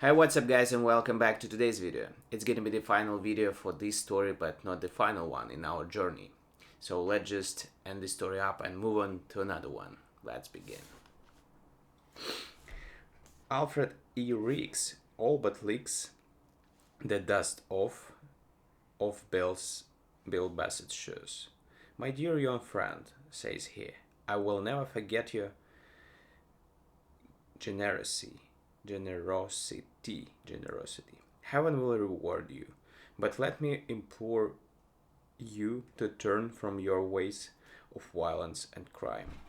Hi, what's up guys and welcome back to today's video. It's gonna be the final video for this story but not the final one in our journey. So let's just end this story up and move on to another one. Let's begin. Alfred E. Riggs all but licks the dust off of Bill Bassett's shoes. My dear young friend, says he, I will never forget your generosity. Generosity. Heaven will reward you. But let me implore you to turn from your ways of violence and crime.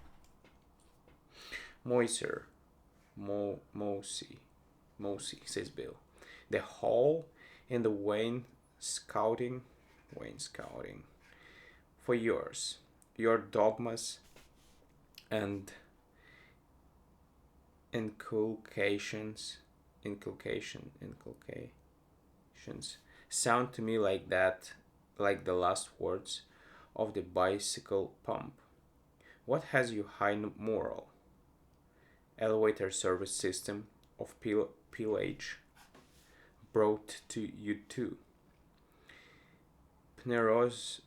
Moiser, Mosey, says Bill. The hole in the wainscoting, for yours, your dogmas and inculcations sound to me like that, like the last words of the bicycle pump. What has your high moral elevator service system of pillage brought to you too? Pneros,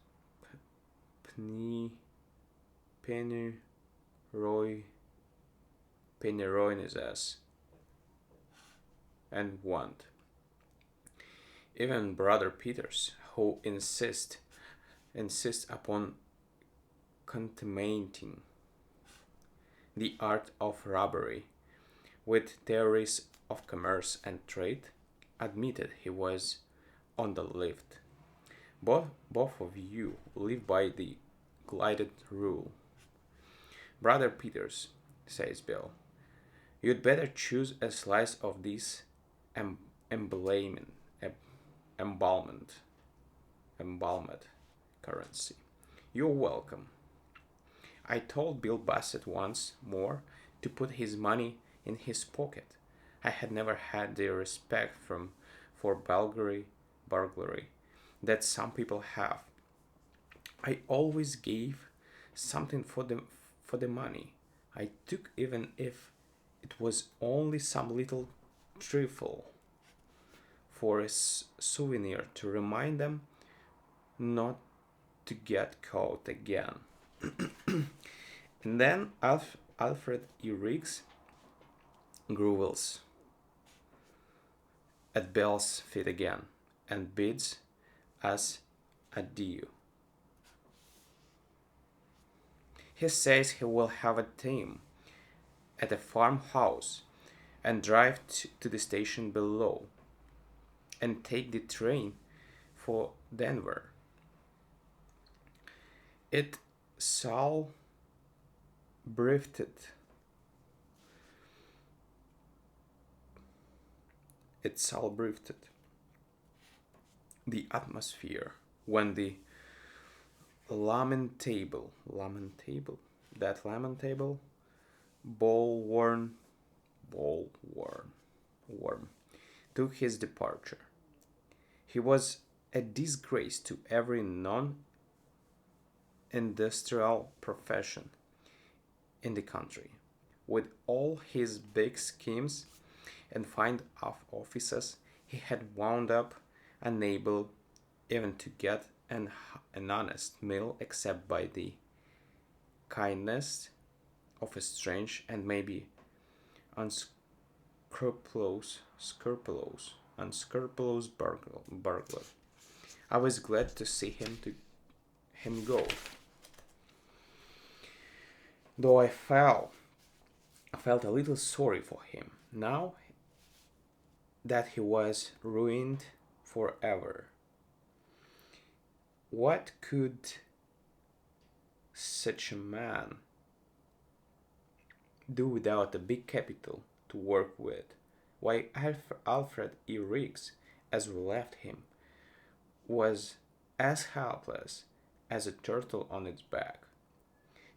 Penroy, Penroinizas, and want. Even Brother Peters, who insist upon contaminating the art of robbery with theories of commerce and trade, admitted he was on the lift. Both of you live by the glided rule. Brother Peters, says Bill, you'd better choose a slice of this embalmment, embalmed currency. You're welcome. I told Bill Bassett once more to put his money in his pocket. I had never had the respect for burglary that some people have. I always gave something for the money I took, even if it was only some little trifle for a souvenir to remind them not to get caught again. And then Alfred E. Riggs grovels at Bell's feet again and bids us adieu. He says he will have a team at a farmhouse and drive to the station below and take the train for Denver. It Saul briefed it Saul briefed the atmosphere when the lamentable, that lamentable ball worm took his departure. He was a disgrace to every non-industrial profession in the country. With all his big schemes and fine offices, he had wound up unable even to get an honest meal except by the kindness of a strange and maybe unscrupulous burglar. I was glad to see him go, though I felt a little sorry for him now that he was ruined forever. What could such a man do without a big capital to work with? Why, Alfred E. Riggs, as we left him, was as helpless as a turtle on its back.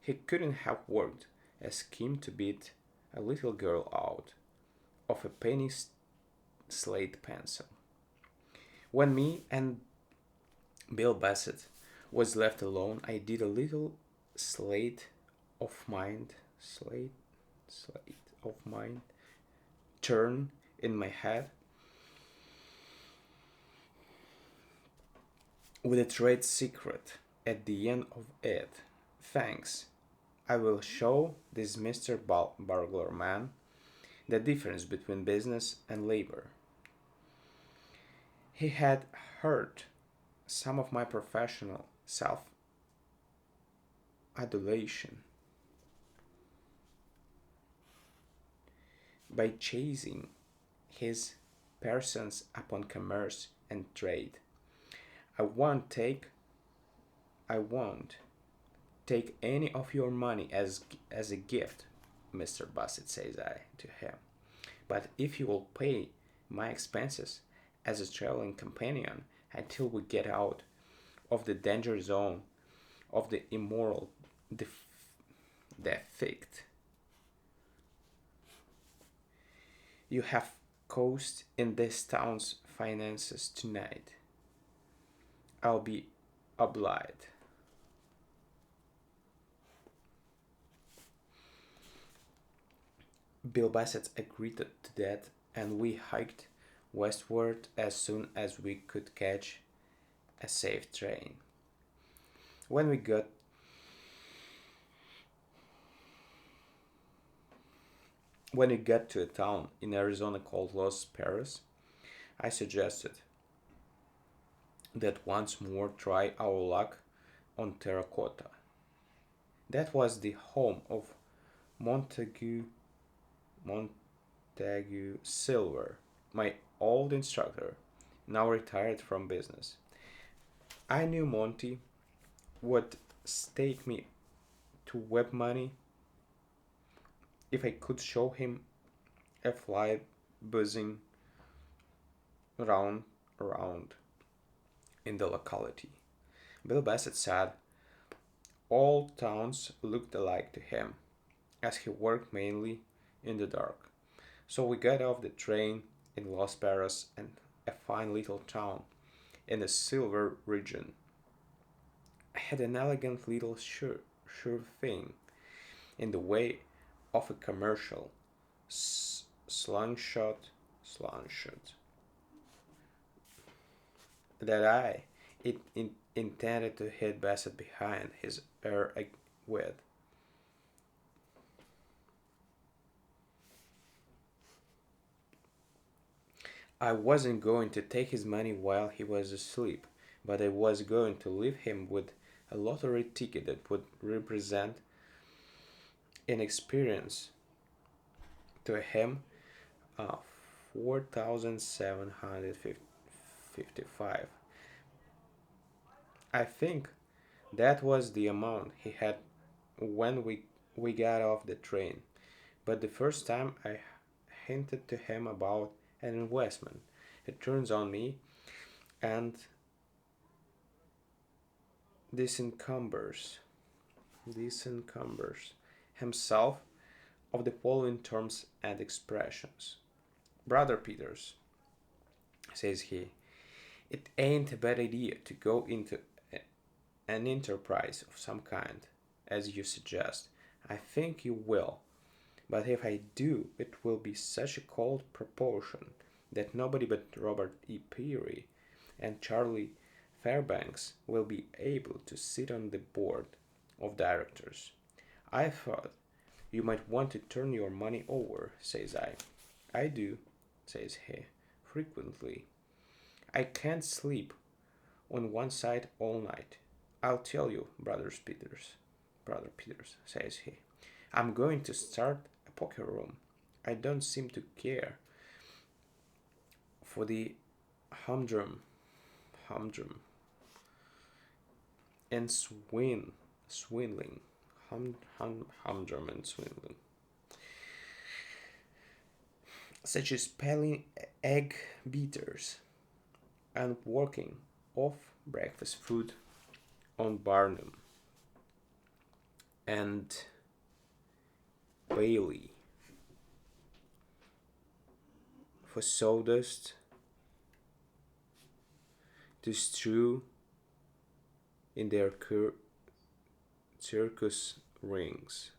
He couldn't have worked a scheme to beat a little girl out of a penny slate pencil. When me and Bill Bassett was left alone, I did a little slate of mind turn in my head with a trade secret at the end of it. Thanks. I will show this Mr. Burglar man the difference between business and labor. He had heard some of my professional self adulation by chasing his persons upon commerce and trade. I won't take I won't take any of your money as a gift, Mr. Bassett, says I to him. But if you will pay my expenses as a traveling companion until we get out of the danger zone of the immoral defect you have caused in this town's finances tonight, I'll be obliged. Bill Bassett agreed to that, and we hiked westward as soon as we could catch a safe train. When we got when we got to a town in Arizona called Los Perros, I suggested that once more try our luck on Terracotta. That was the home of Montague Montague Silver, my old instructor, now retired from business. I knew Monty would stake me to web money if I could show him a fly buzzing round around in the locality. Bill Bassett said all towns looked alike to him, as he worked mainly in the dark. So we got off the train in Los Perros, and a fine little town in the silver region. I had an elegant little sure thing in the way of a commercial slungshot that it intended to hit Bassett behind his ear with. I wasn't going to take his money while he was asleep, but I was going to leave him with a lottery ticket that would represent an experience to him 4,755. I think that was the amount he had when we got off the train. But the first time I hinted to him about an investment, it turns on me and disencumbers himself of the following terms and expressions. Brother Peters, says he, it ain't a bad idea to go into an enterprise of some kind, as you suggest. I think you will. But if I do, it will be such a cold proportion that nobody but Robert E. Peary and Charlie Fairbanks will be able to sit on the board of directors. I thought you might want to turn your money over, says I. I do, says he, frequently. I can't sleep on one side all night. I'll tell you, Brother Peters, says he. I'm going to start a poker room. I don't seem to care for the humdrum, and swindling, humdrum and swindling, such as peeling egg beaters and working off breakfast food on Barnum and Bailey for sawdust to strew in their circus rings.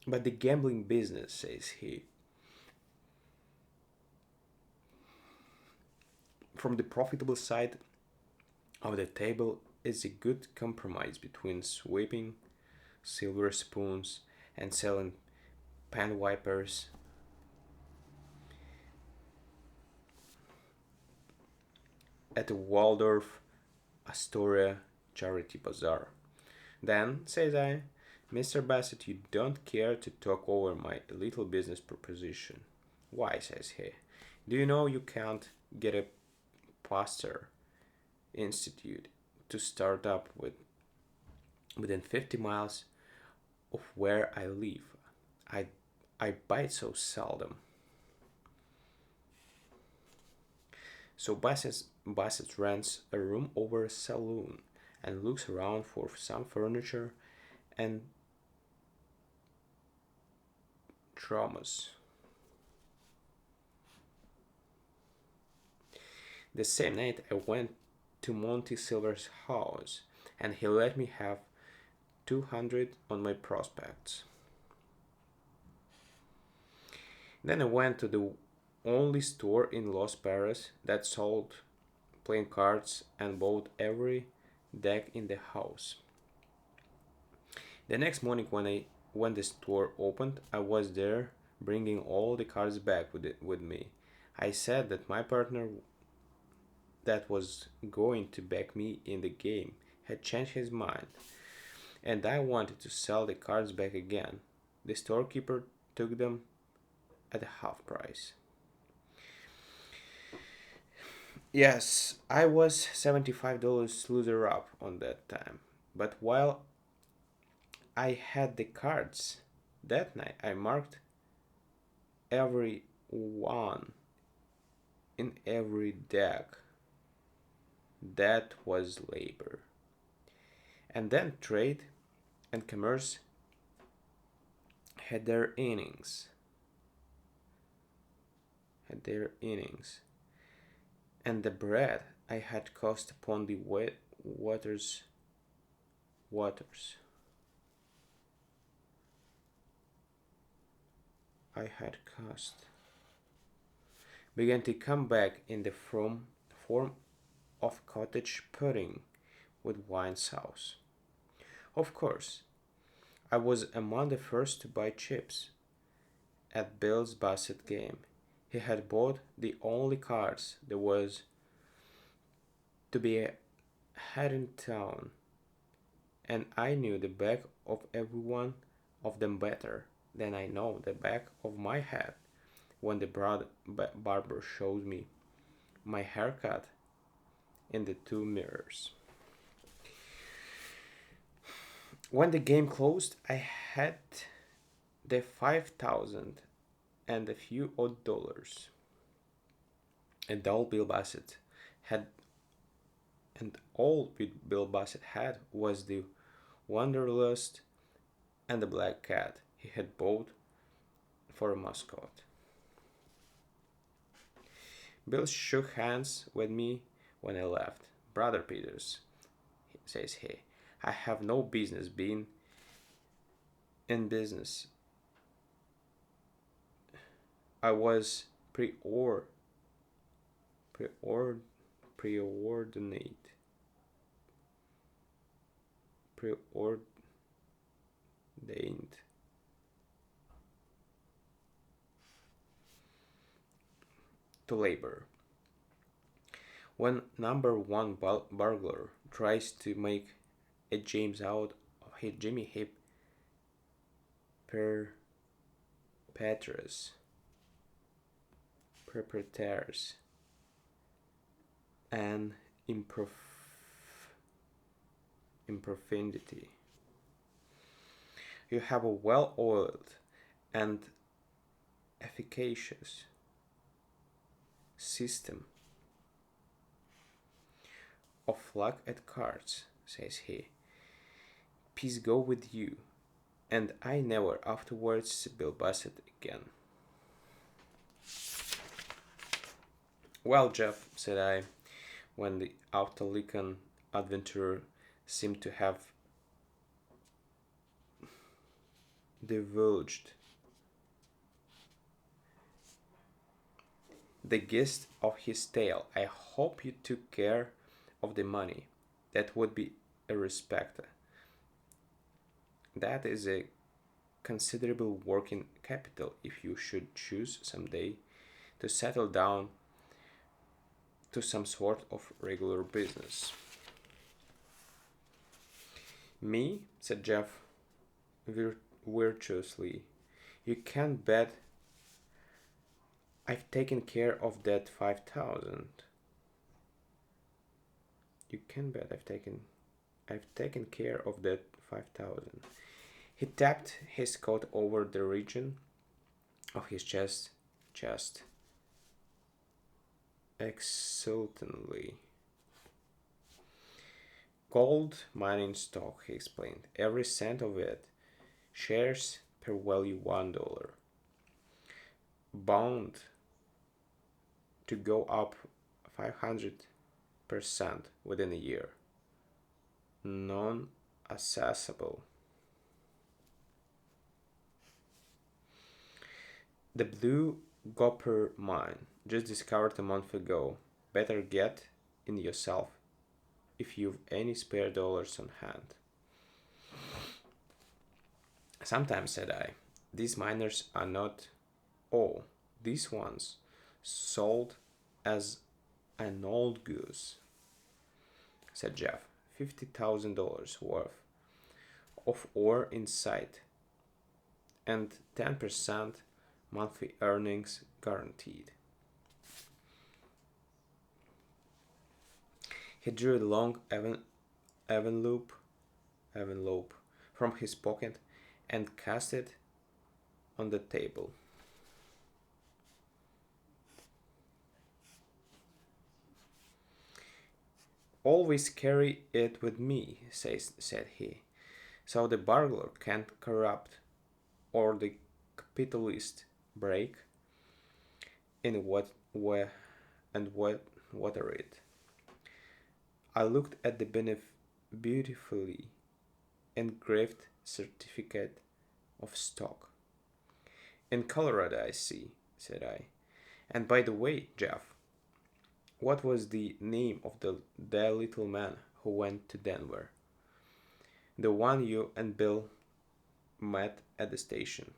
But the gambling business, says he, from the profitable side of the table is a good compromise between sweeping silver spoons and selling pen wipers at the Waldorf Astoria charity bazaar. Then, says I, Mr. Bassett, you don't care to talk over my little business proposition. Why, says he. Do you know you can't get a pastor institute to start up with within 50 miles of where I live? I I bite so seldom. So Bassett rents a room over a saloon and looks around for some furniture and traumas. The same night I went to Monty Silver's house and he let me have 200 on my prospects. Then I went to the only store in Los Perros that sold playing cards and bought every deck in the house. The next morning when the store opened, I was there bringing all the cards back with me. I said that my partner that was going to back me in the game had changed his mind, and I wanted to sell the cards back again. The storekeeper took them at half price. Yes, I was $75 loser up on that time. But while I had the cards that night, I marked every one in every deck. That was labor. And then trade and commerce had their innings. Had their innings. And the bread I had cost upon the waters I had cost began to come back in the form of cottage pudding with wine sauce. Of course, I was among the first to buy chips at Bill's Bassett game. He had bought the only cards there was to be had in town, and I knew the back of every one of them better than I know the back of my head when the barber showed me my haircut in the two mirrors. When the game closed, I had the 5,000 and a few odd dollars. And all Bill Bassett had, and all Bill Bassett had was the Wanderlust and the black cat he had bought for a mascot. Bill shook hands with me when I left. Brother Peters, says he, I have no business being in business. I was preordinate preordained to labor. When number one burglar tries to make a James out of Jimmy Hip perpetrators, perpetrators and improfinity. You have a well-oiled and efficacious system of luck at cards, says he. Peace go with you. And I never afterwards Bill Bassett again. Well, Jeff, said I, when the Autolicon adventurer seemed to have divulged the gist of his tale. I hope you took care of the money. That would be a respect. That is a considerable working capital if you should choose someday to settle down to some sort of regular business. Me, said Jeff virtuously, you can bet I've taken care of that 5,000. You can bet I've taken care of that 5,000. He tapped his coat over the region of his chest exultantly. Gold mining stock, he explained. Every cent of it. Shares per value $1. Bound to go up 500% within a year. Non-assessable. The Blue Gopher mine, just discovered a month ago. Better get in yourself if you've any spare dollars on hand. Sometimes, said I, these miners are not all. These ones sold as an old goose, said Jeff. $50,000 worth of ore in sight and 10% monthly earnings guaranteed. He drew a long envelope from his pocket and cast it on the table. Always carry it with me, said he, so the burglar can't corrupt or the capitalist break in water it. I looked at the beautifully engraved certificate of stock. In Colorado, I see, said I. And by the way, Jeff, what was the name of the little man who went to Denver? The one you and Bill met at the station.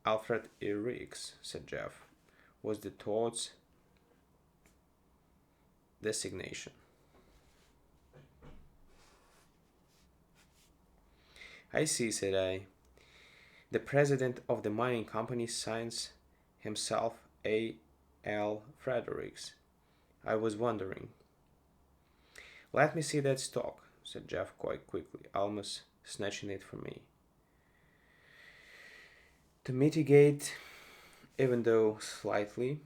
Alfred E. Riggs, said Jeff, was the Toad's designation. I see, said I. The president of the mining company signs himself A. L. Fredericks. I was wondering. Let me see that stock, said Jeff quite quickly, almost snatching it from me. To mitigate, even though slightly,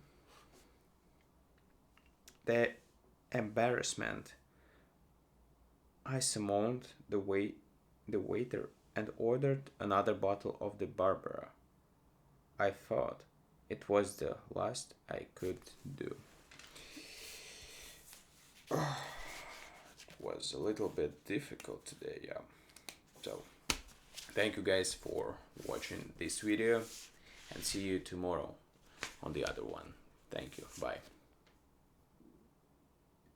the embarrassment, I summoned the waiter and ordered another bottle of the Barbara. I thought it was the last I could do. It was a little bit difficult today, yeah. So, thank you guys for watching this video and see you tomorrow on the other one. Thank you. Bye.